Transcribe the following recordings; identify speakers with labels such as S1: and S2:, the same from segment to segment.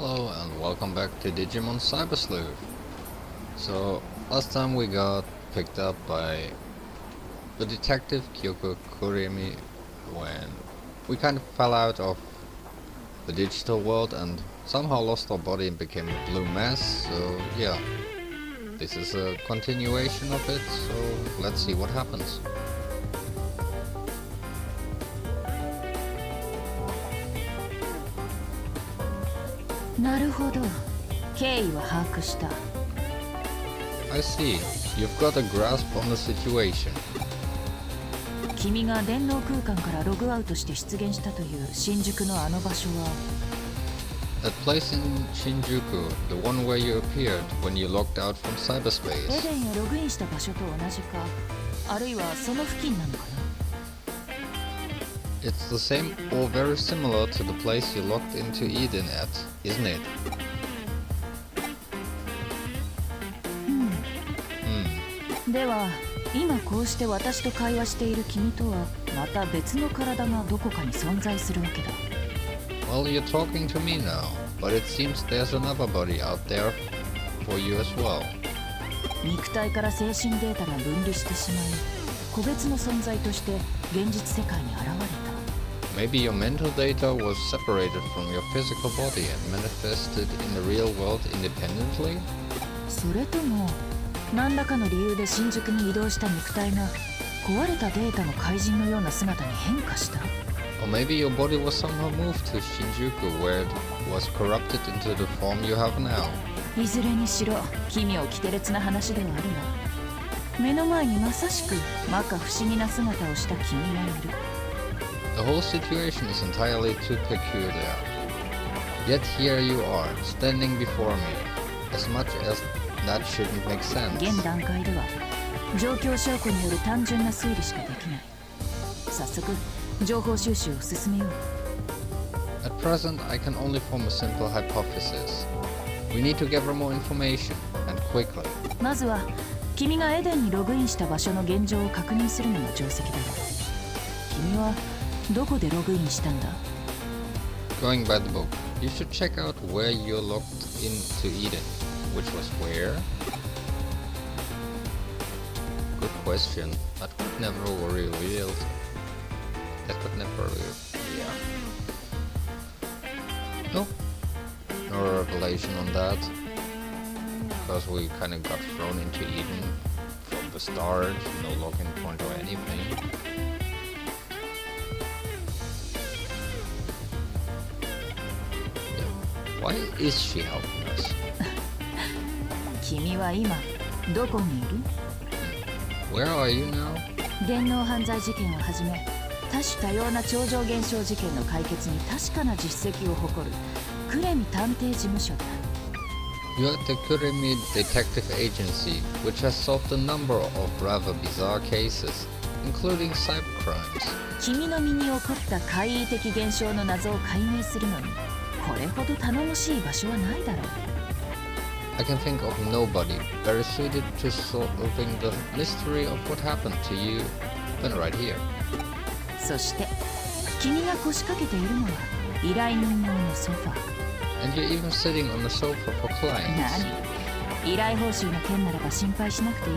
S1: Hello and welcome back to Digimon Cybersleuth. So, last time we got picked up by the detective Kyoko Kuremi when we kind of fell out of the digital world and somehow lost our body and became a blue mess. So yeah, this is a continuation of it, so let's see what happens. I see. You've got a grasp on the situation.
S2: 君が電脳空間からログアウトして出現したという新宿のあの場所は
S1: That place in Shinjuku, the one where you appeared when you logged out from
S2: エ
S1: cyberspace.
S2: デンへログインした場所と同じかあるいはその付近なのかな
S1: It's the same or very similar to the place you logged into Eden at, isn't it?
S2: では今こうして私と会話している君とはまた別の体がどこかに存在するわけだ
S1: Well, you're talking to me now, but it seems there's another body out there for you as well.
S2: 肉体から精神データが分離してしまい個別の存在として現実世界に現れた
S1: Maybe your mental data was separated from your physical body and manifested in the real world independently?
S2: それとも何らかの理由で新宿に移動した肉体が壊れたデータの怪人のような姿に変化した
S1: Or maybe your body was somehow moved to Shinjuku where it was corrupted into the form you have now.
S2: いずれにしろ奇妙奇烈な話ではあるが目の前にまさしく摩訶不思議な姿をした君がいる
S1: The whole situation is entirely too peculiar. Yet here you are, standing before me. As much as that shouldn't make sense.
S2: 現段階では状況証拠による単純な推理しかできない早速情報収集を進めよう
S1: At present, I can only form a simple hypothesis. We need to gather more information, and quickly.
S2: まずは君がエデンにログインした場所の現状を確認するのが定石だろう君はどこでログインしたんだ
S1: Going by the book, you should check out where you're logged into Eden. Which was where? Good question. That could never be revealed. That could never be. Yeah. No. No revelation on that. Because we kind of got thrown into Eden from the start. No login point or anything. Yeah. Why is she helping us?
S2: 君は今どこにいる
S1: Where are you now?
S2: 電脳犯罪事件をはじめ多種多様な超常現象事件の解決に確かな実績を誇るクレミ探偵事務所だ
S1: You're at the Kuremi detective agency, which has solved a number of rather bizarre cases, including cybercrimes.
S2: 君の身に起こった怪異的現象の謎を解明するのにこれほど頼もしい場所はないだろう
S1: I can think of nobody better suited to solving the mystery of what happened to you than right here.
S2: そして君が腰掛けているのは依頼人用のソファー
S1: And you're even sitting on the sofa for clients.
S2: 何依頼報酬の件ならば心配しなくていい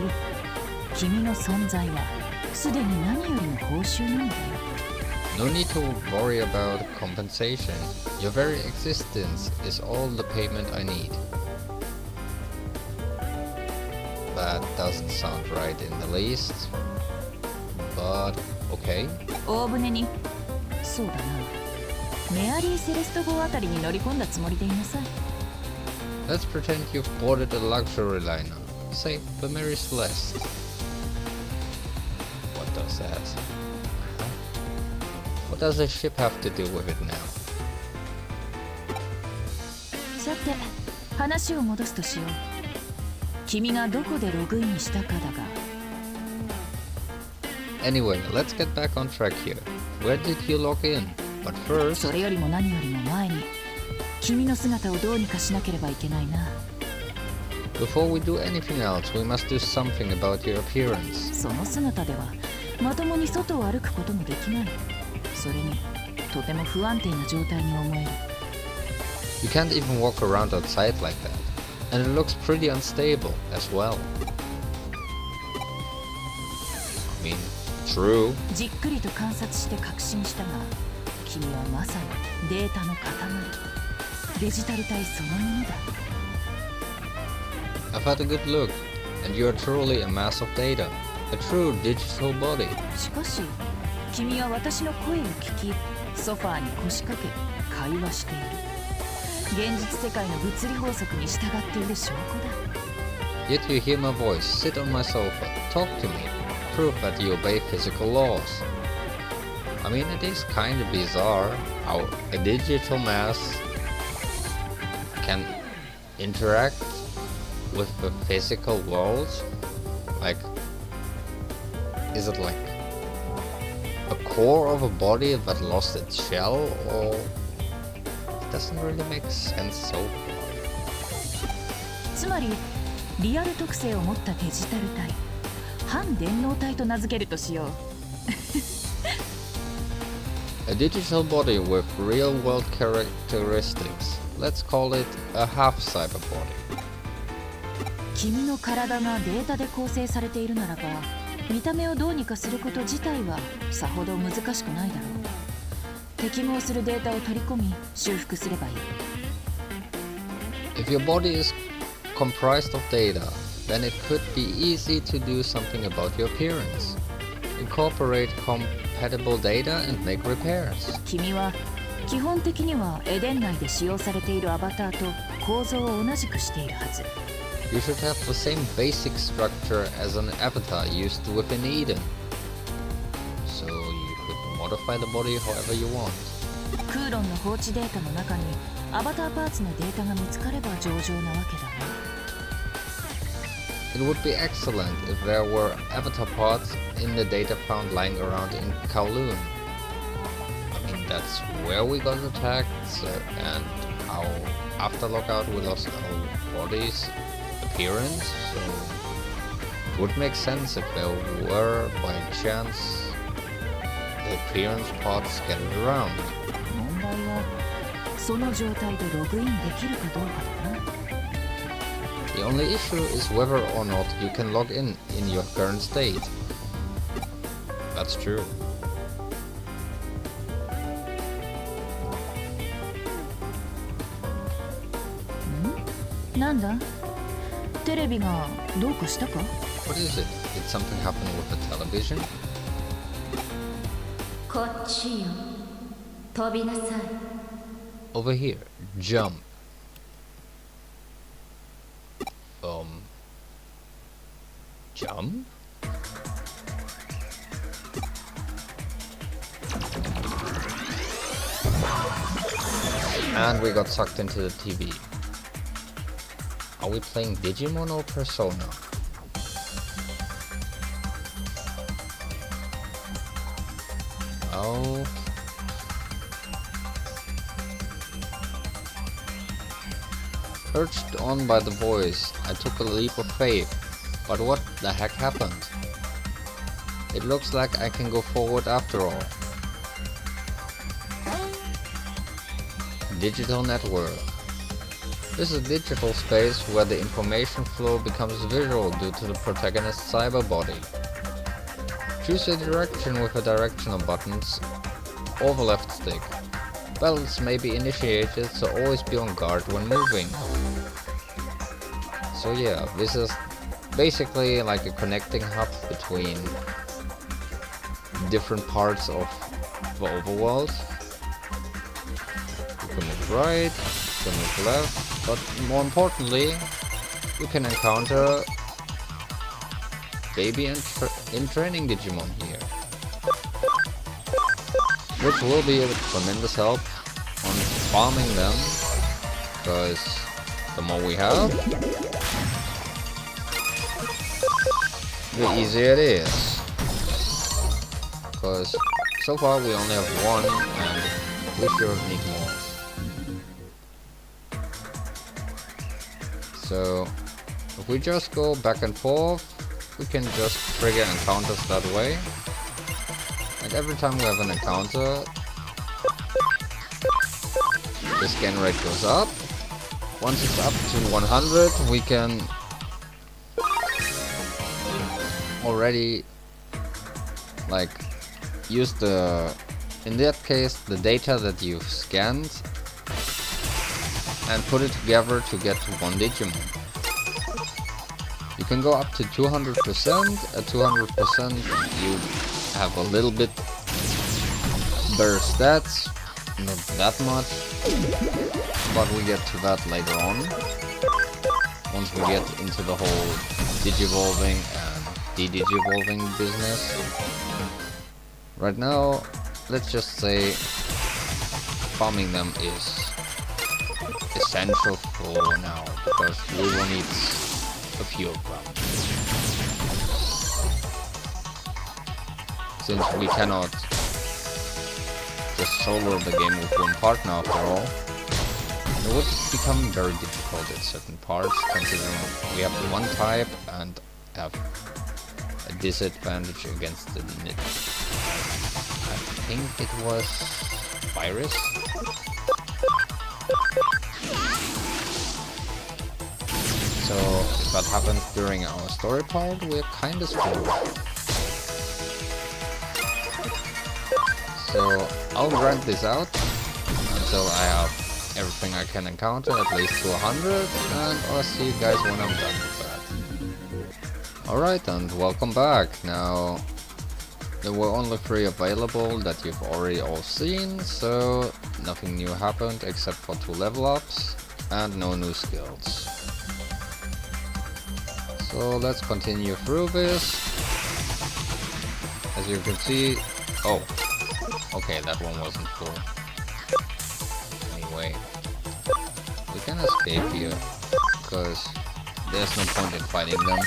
S2: 君の存在はすでに何よりの報酬なんだよ
S1: No need to worry about compensation. Your very existence is all the payment I need. That doesn't sound right in the least. But okay.
S2: 大船にそうだなメアリー・セレスト号あたりに乗り込んだつもりでいなさい
S1: Let's pretend you've boarded a luxury liner. Say, the Mary Celeste. What does that? What does a ship have to do with it now?
S2: さて話を戻すとしよう君がどこでログインしたかだが
S1: Anyway, let's get back on track here. Where did you log in? But first...
S2: それよりも何よりも前に君の姿をどうにかしなければいけないな
S1: Before we do anything else, we must do something about your appearance.
S2: その姿ではまともに外を歩くこともできないそれにとても不安定な状態に思える
S1: You can't even walk around outside like that. And it looks pretty unstable as well. I mean, true.
S2: じっくりと観察して確信したが、君はまさにデータの塊。デジタル体そのものだ。
S1: I've had a good look, and you are truly a mass of data, a true digital body.
S2: しかし、君は私の声を聞き、ソファーに腰掛け、会話している。現実世界の物理法則に従っている証拠だ。
S1: Yet you hear my voice, sit on my sofa, talk to me, prove that you obey physical laws. I mean, it is kind of bizarre how a digital mass can interact with the physical world. Like, is it like a core of a body that lost its shell, or it doesn't really make sense so far.
S2: つまりリアル特性を持ったデジタル体、反電脳体と名付けるとしよう。
S1: A digital body with real-world characteristics. Let's call it a half-cyber body.
S2: 君の体がデータで構成されているならば、見た目をどうにかすること自体はさほど難しくないだろう。適合するデータを取り込み修復すればいい。
S1: If your body is comprised of data, then it could be easy to do something about your appearance. Incorporate compatible data and make repairs.
S2: 君は基本的にはエデン内で使用されているアバターと構造を同じくしているはず。
S1: You should have the same basic structure as an avatar used within Eden. So you could modify the body however you want.
S2: クーロンの放置データの中にアバターパーツのデータが見つかれば上々なわけだね。
S1: It would be excellent if there were avatar parts in the data found lying around in Kowloon. I mean, that's where we got attacked, and how after lockout we lost our body's appearance, so it would make sense if there were, by chance, the appearance parts scattered around.
S2: 問題はその状態でログインできるかどうかだな。
S1: The only issue is whether or not you can log in your current state. That's true.
S2: なんだ？テレビがどうかしたか？
S1: What is it? Did something happen with the television?
S2: こっちよ。飛びなさい。
S1: Over here. Jump. Jump? And we got sucked into the TV. Are we playing Digimon or Persona? Oh. Urged on by the voice, I took a leap of faith. But what the heck happened? It looks like I can go forward after all. Digital network. This is a digital space where the information flow becomes visual due to the protagonist's cyber body. Choose a direction with the directional buttons or the left stick. Battles may be initiated, so always be on guard when moving. So yeah, this is basically like a connecting hub between different parts of the overworld. You can move right, you can move left, but more importantly, you can encounter baby and in training Digimon here, which will be a tremendous help on farming them, because the more we have, the easier it is. Because so far we only have one, and we sure need more. So if we just go back and forth, we can just trigger encounters that way. And every time we have an encounter, the scan rate goes up. Once it's up to 100, we can already like use in that case the data that you've scanned and put it together to get one Digimon. You can go up to 200%. At 200% you have a little bit better stats, not that much, but we get to that later on, once we get into the whole digivolving and de-digivolving business. Right now, let's just say farming them is essential for now, because we will need a few of them. Since we cannot just solo the game with one partner after all, it would become very difficult at certain parts, considering we have the one type and have a disadvantage against the I think it was virus. So if that happens during our story part, we're kinda screwed. So I'll grind this out until I have everything I can encounter at least to 100, and I'll see you guys when I'm done with that. Alright, and welcome back. Now, there were only 3 available that you've already all seen, so nothing new happened except for 2 level ups and no new skills. So let's continue through this. As you can see, oh, okay, that one wasn't full. Anyway, we can escape here, because there's no point in fighting them.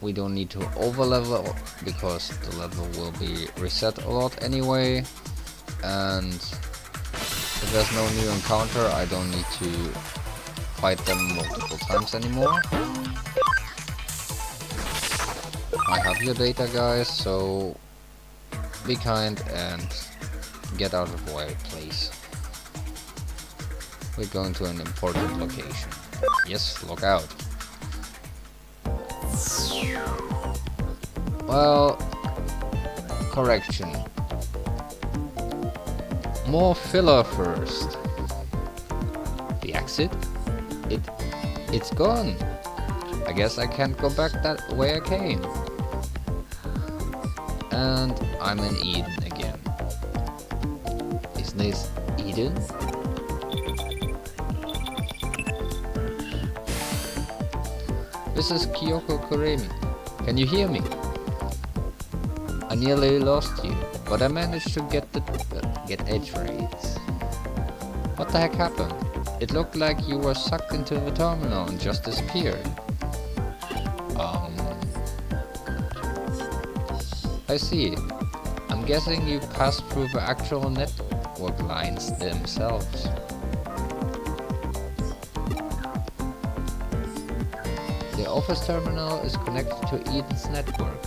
S1: We don't need to overlevel, because the level will be reset a lot anyway, and if there's no new encounter, I don't need to fight them multiple times anymore. I have your data, guys, so be kind and get out of the way, please. We're going to an important location. Yes, look out. Well, correction. More filler first. The exit? It's gone. I guess I can't go back that way I came. And I'm in Eden again. Is this Eden? This is Kyoko Kuremi. Can you hear me? I nearly lost you, but I managed to get edge rates. What the heck happened? It looked like you were sucked into the terminal and just disappeared. I see. I'm guessing you passed through the actual network lines themselves. The office terminal is connected to Eden's network.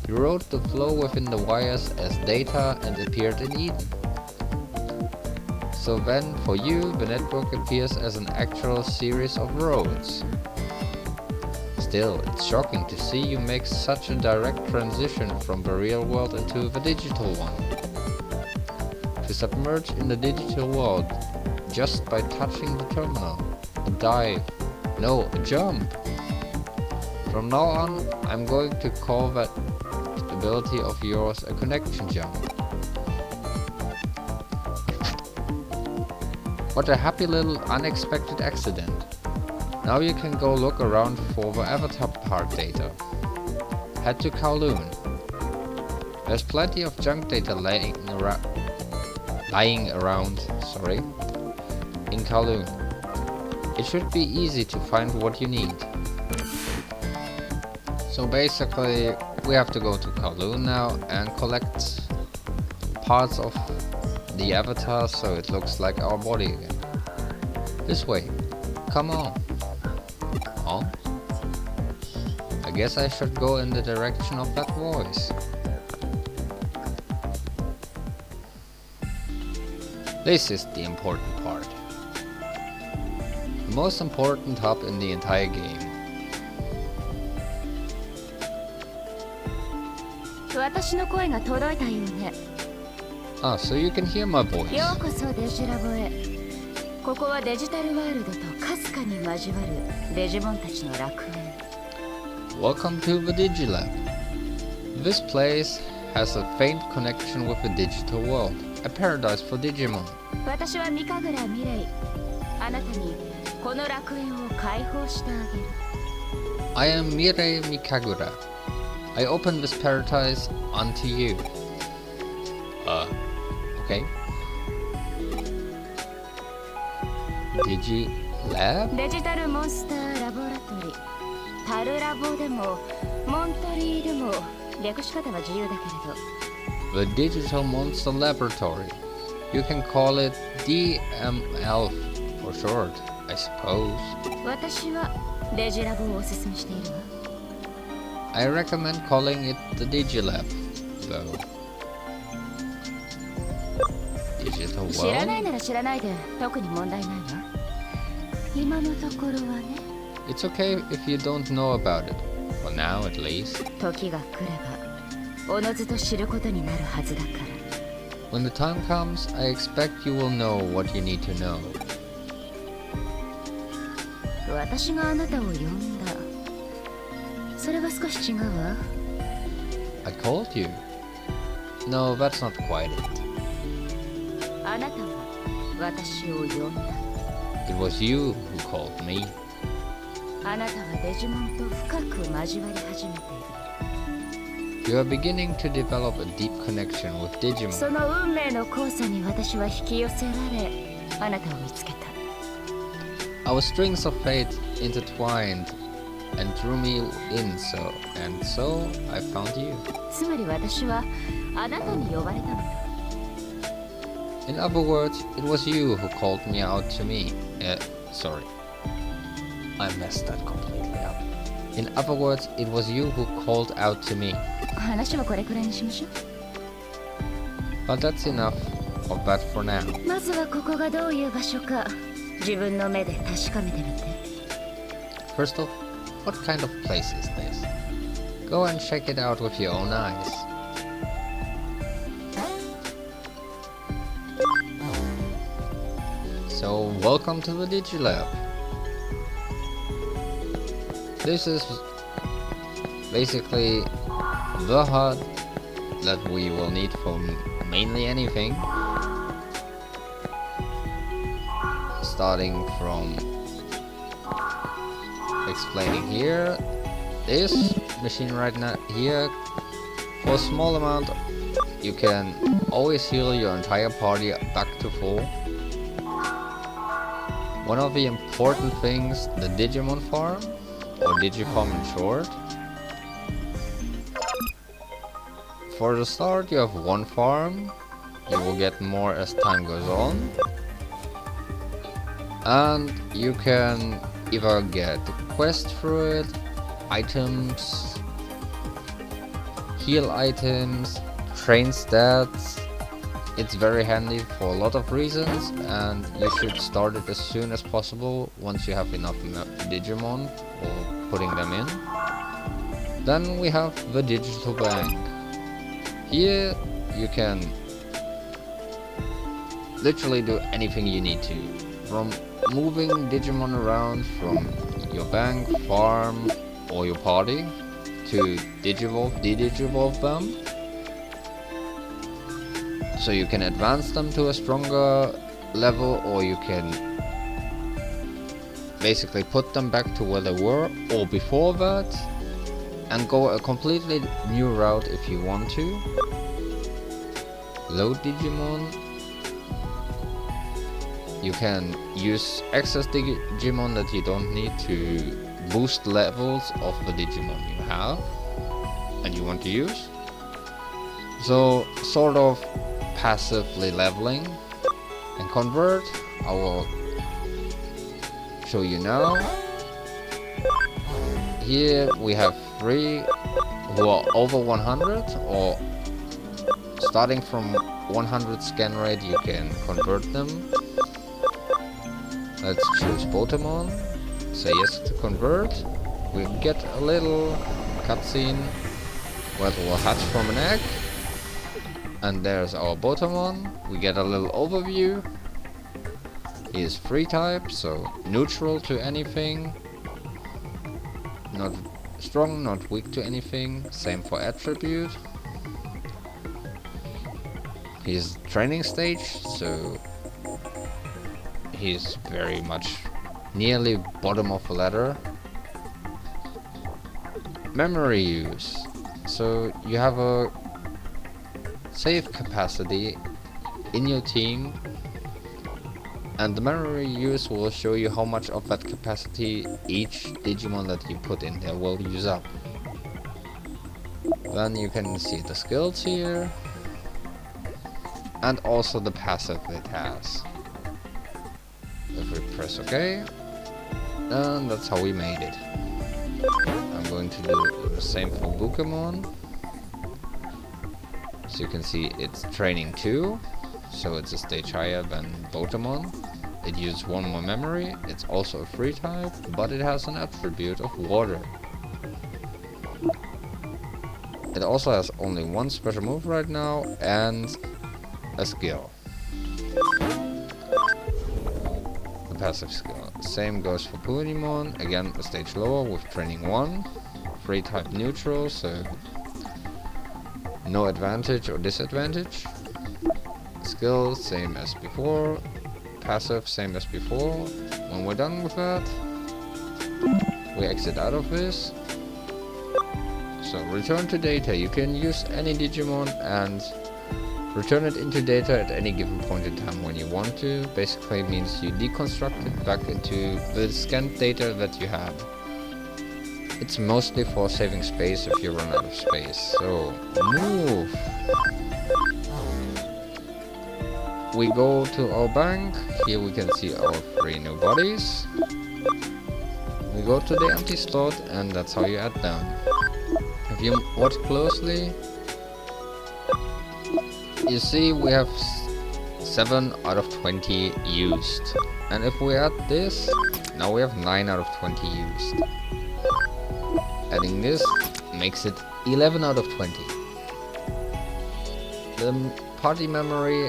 S1: You wrote the flow within the wires as data and appeared in Eden. So then, for you, the network appears as an actual series of roads. Still, it's shocking to see you make such a direct transition from the real world into the digital one. To submerge in the digital world just by touching the terminal. A dive. No, a jump. From now on, I'm going to call that ability of yours a connection jump. What a happy little unexpected accident. Now you can go look around for the avatar part data. Head to Kowloon. There's plenty of junk data lying around, in Kowloon. It should be easy to find what you need. So basically, we have to go to Kowloon now and collect parts of the avatar so it looks like our body again. This way. Come on. Oh? I guess I should go in the direction of that voice. This is the important part. The most important hub in the entire game.
S2: 私の声が届いたようね。
S1: Ah, so you can hear my voice.
S2: ようこそデジラボへ。ここはデジタルワールドとかすかに交わるデジモンたちの楽園。
S1: Welcome to the Digilab. This place has a faint connection with the digital world, a paradise for Digimon.
S2: 私は三神楽ミレイ。あなたにこの楽園を開放してあげる。
S1: I am Mirei Mikagura. I open this paradise unto you. Okay. Digilab?
S2: デジタルモンスターラボラトリー。タルラボでもモントリーでも略し方は自由だけれど。
S1: The Digital Monster Laboratory. You can call it DML for short, I suppose.
S2: 私はデジラボをおすすめしているわ。
S1: I recommend calling it the Digilab, though. Digital
S2: 知らない
S1: world?
S2: なら知らないで特に問題ないわ。今のところはね。
S1: It's okay if you don't know about it. For now, at least.
S2: 時が来ればおのずと知ることになるはずだから。
S1: When the time comes, I expect you will know what you need to know.
S2: 私があなたを呼んだ。それは少し違うわ。
S1: I called you. No, that's not quite it.
S2: あなたは私を呼んだ。
S1: It was you who called me.
S2: あなたはデジモンと深く交わり始めている。
S1: You are beginning to develop a deep connection with
S2: そ
S1: Digimon.
S2: の運命の交差に私は引き寄せられ、あなたを見つけた。
S1: Our strings of fate intertwined and drew me in, so I found you.
S2: つまり私はあなたに呼ばれたのよ。
S1: In other words, it was you who called me out to me. Sorry. I messed that completely up. In other words, it was you who called out to me.
S2: 話はこれくらいにしましょう。
S1: But that's enough of that for now.
S2: まずはここがどういう場所か自分の目で確かめてみて。
S1: First off, what kind of place is this? Go and check it out with your own eyes. So, welcome to the Digilab. This is basically the HUD that we will need for mainly anything. Starting from explaining here, this machine right now here, for a small amount you can always heal your entire party back to full. One of the important things, the Digimon farm, or Digifarm in short. For the start you have one farm, you will get more as time goes on. And you can either get quest through it, items, heal items, train stats. It's very handy for a lot of reasons, and you should start it as soon as possible once you have enough Digimon for putting them in. Then we have the digital bank. Here you can literally do anything you need to, from moving Digimon around from your bank, farm, or your party, to digivolve, de-digivolve them, so you can advance them to a stronger level, or you can basically put them back to where they were or before that, and go a completely new route if you want to. Load Digimon. You can use excess Digimon that you don't need to boost levels of the Digimon you have and you want to use. So, sort of passively leveling. And convert, I will show you now. Here we have 3 who are over 100, or starting from 100 scan rate, you can convert them. Let's choose Botamon. Say yes to convert. We get a little cutscene where it will hatch from an egg. And there's our Botamon. We get a little overview. He is free type, so neutral to anything. Not strong, not weak to anything. Same for attribute. He's training stage, so he's very much nearly bottom of the ladder. Memory use. So you have a save capacity in your team, and the memory use will show you how much of that capacity each Digimon that you put in there will use up. Then you can see the skills here, and also the passive it has. If we press OK, and that's how we made it. I'm going to do the same for Bukemon. So you can see it's training 2, so it's a stage higher than Botamon. It uses 1 more memory, it's also a free type, but it has an attribute of water. It also has only 1 special move right now, and a skill. The passive skill. Same goes for Punimon, again a stage lower with training 1. Free type neutral, so no advantage or disadvantage. Skill, same as before. Passive, same as before. When we're done with that, we exit out of this. So return to data. You can use any Digimon and return it into data at any given point in time when you want to. Basically means you deconstruct it back into the scanned data that you have. It's mostly for saving space if you run out of space. So, move! We go to our bank. Here we can see our 3 new bodies. We go to the empty slot, and that's how you add them. If you watch closely, you see we have 7 out of 20 used. And if we add this, now we have 9 out of 20 used. Adding this makes it 11 out of 20. The party memory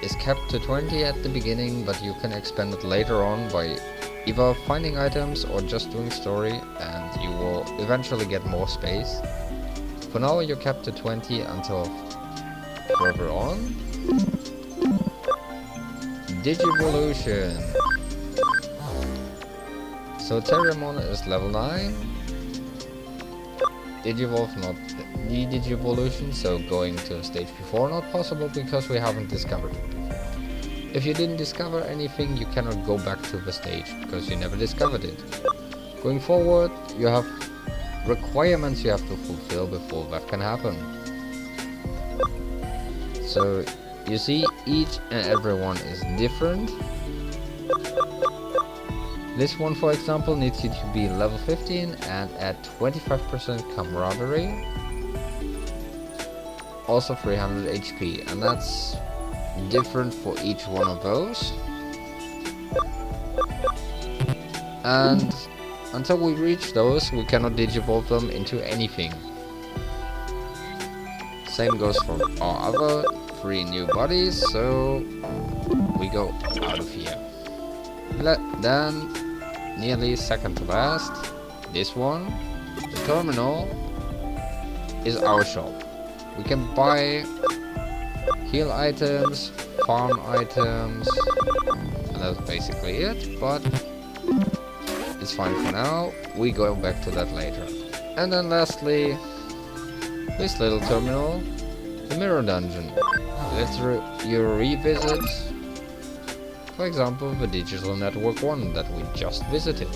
S1: is kept to 20 at the beginning, but you can expand it later on by either finding items or just doing story, and you will eventually get more space. For now you're kept to 20 until further on. Digivolution. So Terriermon is level 9. Digivolve not the Digivolution, so going to a stage before not possible because we haven't discovered it before. If you didn't discover anything, you cannot go back to the stage because you never discovered it. Going forward, you have requirements you have to fulfill before that can happen. So you see, each and every one is different. This one, for example, needs you to be level 15 and add 25% camaraderie. Also 300 HP, and that's different for each one of those. And until we reach those, we cannot digivolve them into anything. Same goes for our other 3 new bodies, so we go out of here. Then, nearly second to last, this one, the terminal, is our shop. We can buy heal items, farm items, and that's basically it, but it's fine for now. We go back to that later. And then lastly, this little terminal, the mirror dungeon. Let's revisit, for example, the Digital Network 1 that we just visited.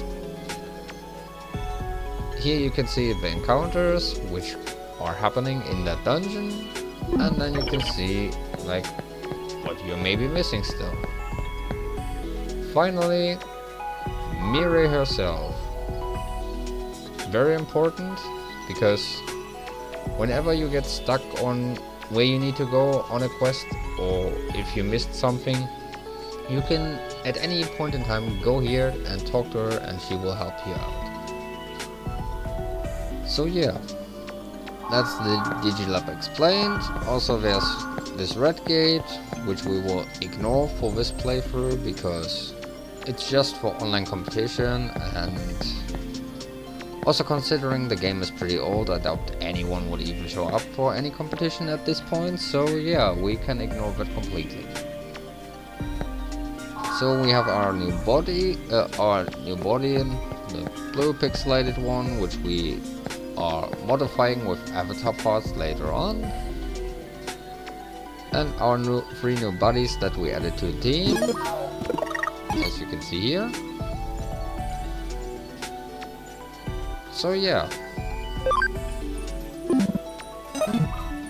S1: Here you can see the encounters which are happening in that dungeon, and then you can see like what you may be missing still. Finally, Miri herself. Very important, because whenever you get stuck on where you need to go on a quest, or if you missed something, you can at any point in time go here and talk to her and she will help you out. So yeah, that's the Digilab explained. Also there's this red gate, which we will ignore for this playthrough because it's just for online competition, and also considering the game is pretty old, I doubt anyone would even show up for any competition at this point, so yeah, we can ignore that completely. So we have our new body, in the blue pixelated one, which we are modifying with avatar parts later on. And our three new bodies that we added to the team, as you can see here. So yeah.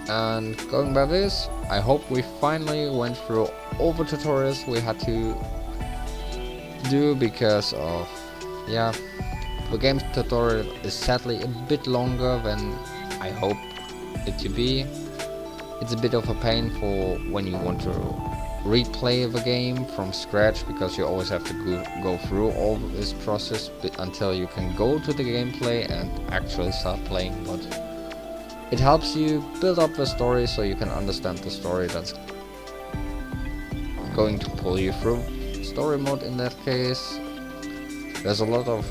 S1: And going by this, I hope we finally went through all the tutorials we had to do, because of, yeah, the game's tutorial is sadly a bit longer than I hope it to be. It's a bit of a pain for when you want to replay the game from scratch, because you always have to go through all this process until you can go to the gameplay and actually start playing. But it helps you build up the story so you can understand the story that's going to pull you through. Story mode in that case, there's a lot of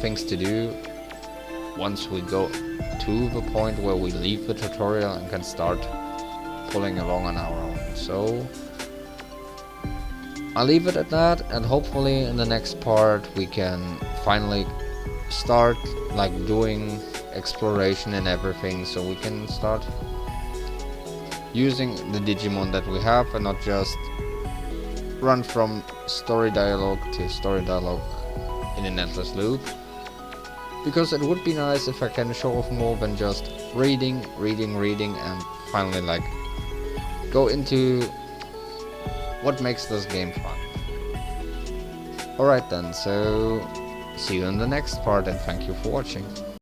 S1: things to do once we go to the point where we leave the tutorial and can start pulling along on our own. So I'll leave it at that, and hopefully in the next part we can finally start like doing exploration and everything, so we can start using the Digimon that we have and not just run from story dialogue to story dialogue in an endless loop. Because it would be nice if I can show off more than just reading and finally like go into what makes this game fun. Alright then, so see you in the next part, and thank you for watching.